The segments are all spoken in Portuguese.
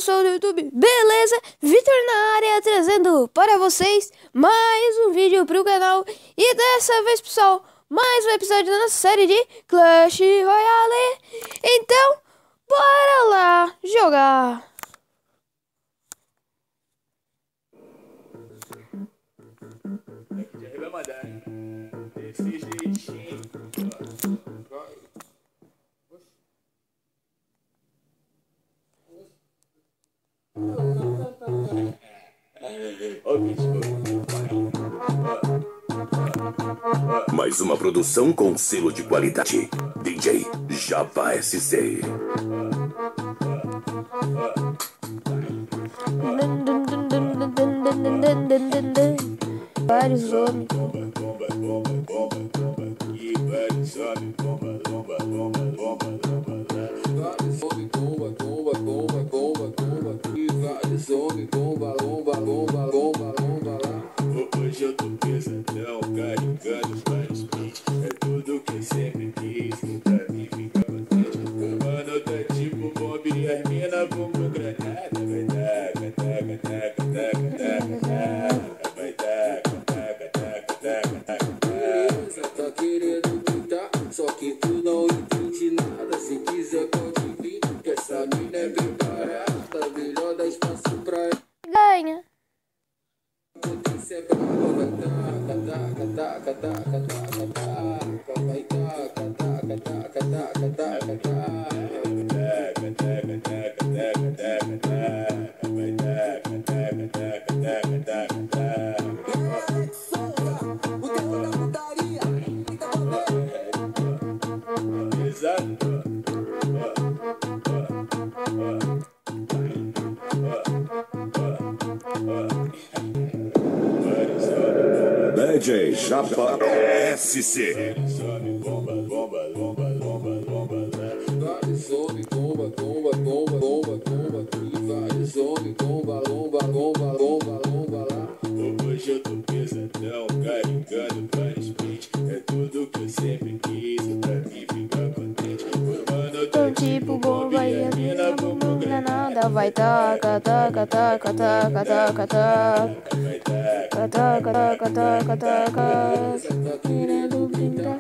pessoal do YouTube, beleza? Vitor na área trazendo para vocês mais um vídeo para o canal. E dessa vez, pessoal, mais um episódio da nossa série de Clash Royale. Então, bora lá jogar. Mais uma produção com selo de qualidade. DJ Java SC. Vários homens. Hoje eu tô pesadão, carregando vários beats. É tudo que eu sempre quis, pra mim fica contente. O mano tá tipo bomba e as mina bumbum granada. Vai taca, taca, taca, taca, taca. Vai taca, taca, taca, taca, taca. Tá querendo pintar, só que tu não entende nada. Se quiser pode vir, que essa mina é preparada. Melhor dar espaço pra ela. Ganha. Potência brava, vai taca, taca, taca, taca, taca, taca. Vai taca, taca, taca, taca, taca, taca. Taca, taca, taca, taca, taca, taca. Vai taca, taca, taca, taca, taca, taca. O tempo da putaria. Exato. DJ Java SC. Bomba, bomba, bomba, bomba, bomba. Vários homens, bomba, bomba, bomba, bomba, bomba. E vários homens, bomba, bomba, bomba, bomba, bomba lá. Hoje eu tô pesadão, carregando vários beats. É tudo que eu sempre quis, pra mim ficar contente. O mano Tô tipo bomba e a mina bumbum granada. Vai taca, taca, taca, taca, taca, taca. vai taca. Taca, taca, taca, taca. Querendo brincar,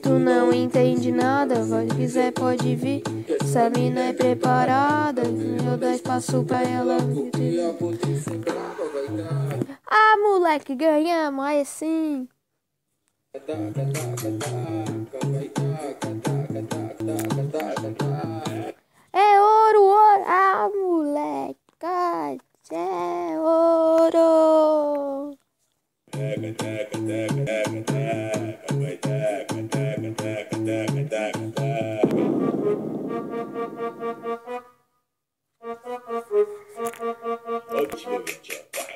tu não entende nada. Se quiser pode vir, essa mina é preparada. Eu dou espaço pra ela. E a potência brava, vai taca. Ah, moleque, ganhamos, aí sim. Taca, taca, taca, vai taca, taca, taca, taca, taca, taca. É ouro, ouro. Ah, moleque, é ouro. Taca, taca, taca, taca, taca. Vai taca, taca, taca, taca, taca, taca. Ultimamente, vai.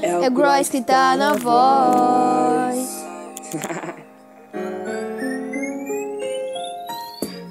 É o Gross que tá na voz.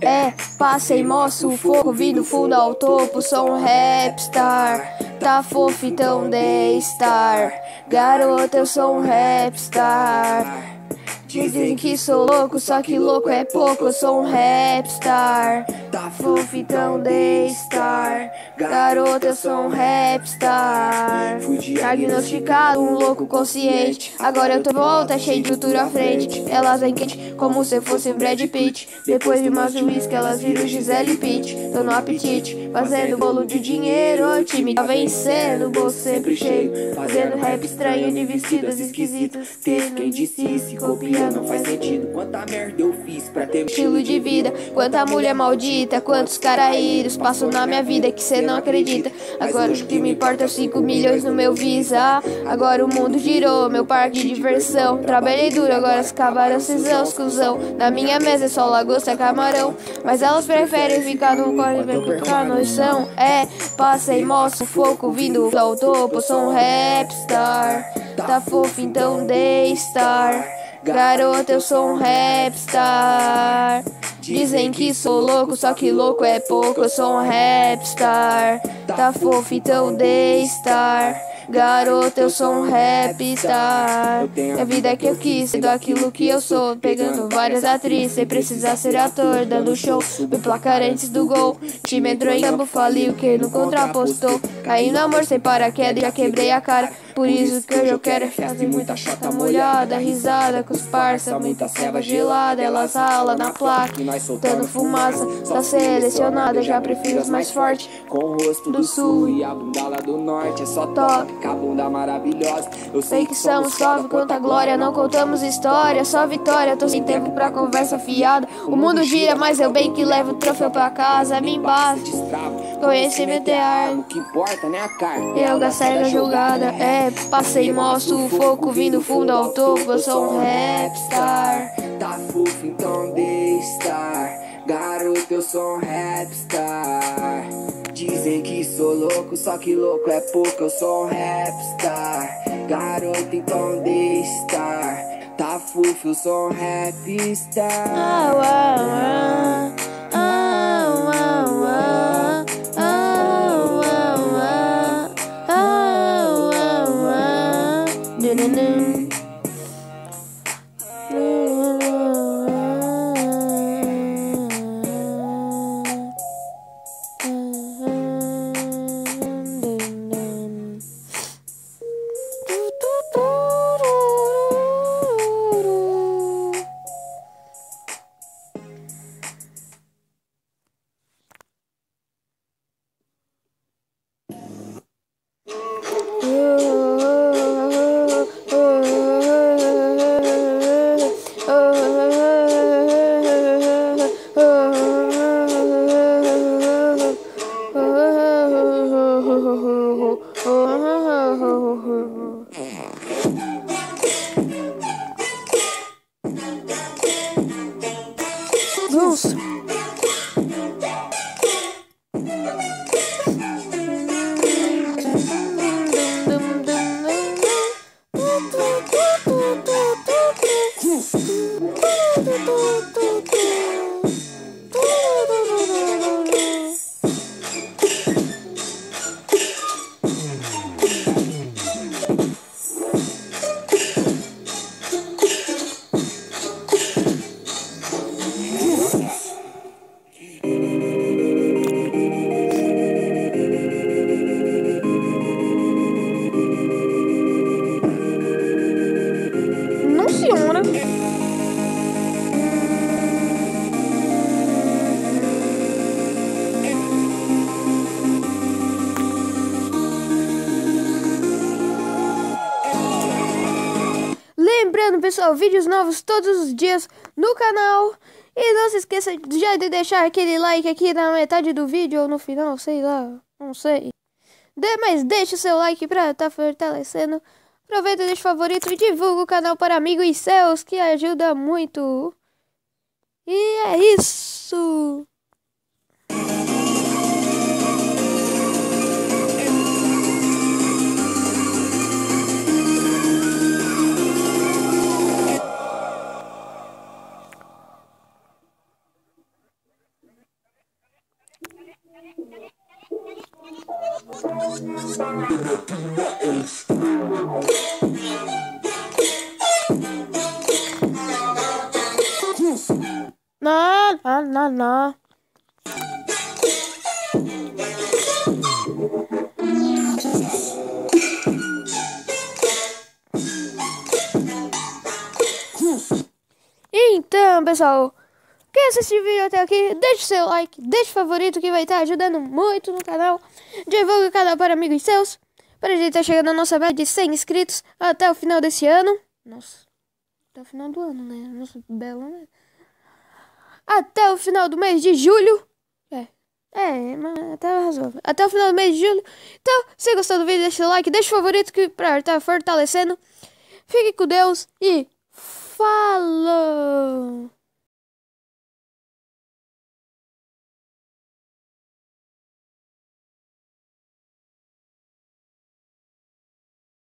É, passei, mostro o fogo, vindo fundo ao topo, sou um rapstar. Tá fofo, então D-Star. Garota, eu sou um rapstar. Dizem que sou louco, só que louco é pouco, eu sou um rapstar. Tá fofo, então D-Star. Garota, eu sou um rapstar. Fui diagnosticado, um louco consciente. Agora eu tô de volta, cheio de futuro à frente. Elas vêm quente, como se fosse Brad Pitt. Depois de mais uísque, elas viram Gisele Pitt. Tô no apetite, fazendo bolo de dinheiro. O time tá vencendo, bolso sempre cheio. Fazendo rap estranho de vestidas esquisitas. Quem disse se copiar já não faz sentido. Quanta merda eu fiz pra ter estilo de vida, quanta mulher maldita, quantos caraíros passam na minha vida que cê não acredita. Agora o que me importa é 5 milhões no meu Visa. Agora o mundo girou, meu parque de diversão. Trabalhei duro, agora se acabaram esses anos, cuzão. Na minha mesa é só lagosta, camarão, mas elas preferem ficar no corre pra ficar noção. Passei, mostro foco vindo ao topo, sou um rapstar. Tá fofo, então Daystar. Garota, eu sou um rapstar. Dizem que sou louco, só que louco é pouco, eu sou um rapstar. Tá fofo, então Daystar. Garota, eu sou um rapstar. A vida que eu quis, sendo aquilo que eu sou. Pegando várias atrizes, sem precisar ser ator. Dando show, me placar antes do gol. Time entrou em campo, faliu, quem não contrapostou. Caí no amor sem paraquedas, já quebrei a cara. Por isso que hoje eu quero é fazer muita chata molhada. Risada com os parça, muita ceva gelada. Elas ralam na placa, soltando fumaça. Tá selecionada, já prefiro os mais fortes. Com o rosto do sul e a bunda lá do norte. É só top, com a bunda maravilhosa. Eu sei que somos salve, quanta glória. Não contamos história, só vitória. Tô sem tempo pra conversa fiada. O mundo gira, mas eu bem que levo o troféu pra casa. Me embasa, conhecimento é arma. O que importa, né, a carne? Eu gastei na jogada, passei, mostro o foco vindo fundo ao topo. Eu sou um rapstar. Tá fofo, então Daystar. Garoto, eu sou um rapstar. Dizem que sou louco, só que louco é pouco, eu sou um rapstar. Garoto, então Daystar. Tá fofo, eu sou um rapstar. Lembrando, pessoal, vídeos novos todos os dias no canal. E não se esqueça já de deixar aquele like aqui na metade do vídeo ou no final, sei lá, não sei. Mas deixe o seu like pra estar fortalecendo. Aproveita, deixa o favorito e divulga o canal para amigos seus, que ajuda muito. E é isso. Não. Então, pessoal, quem assistiu o vídeo até aqui, deixe seu like, deixe o favorito que vai estar ajudando muito no canal. Divulgue o canal para amigos seus, para a gente estar chegando a nossa meta de 100 inscritos até o final desse ano. Nossa, até o final do ano, né? Nossa, bela, né? Até o final do mês de julho. Mas até razoável. Até o final do mês de julho. Então, se gostou do vídeo, deixa o like, deixa o favorito que pra estar fortalecendo. Fique com Deus e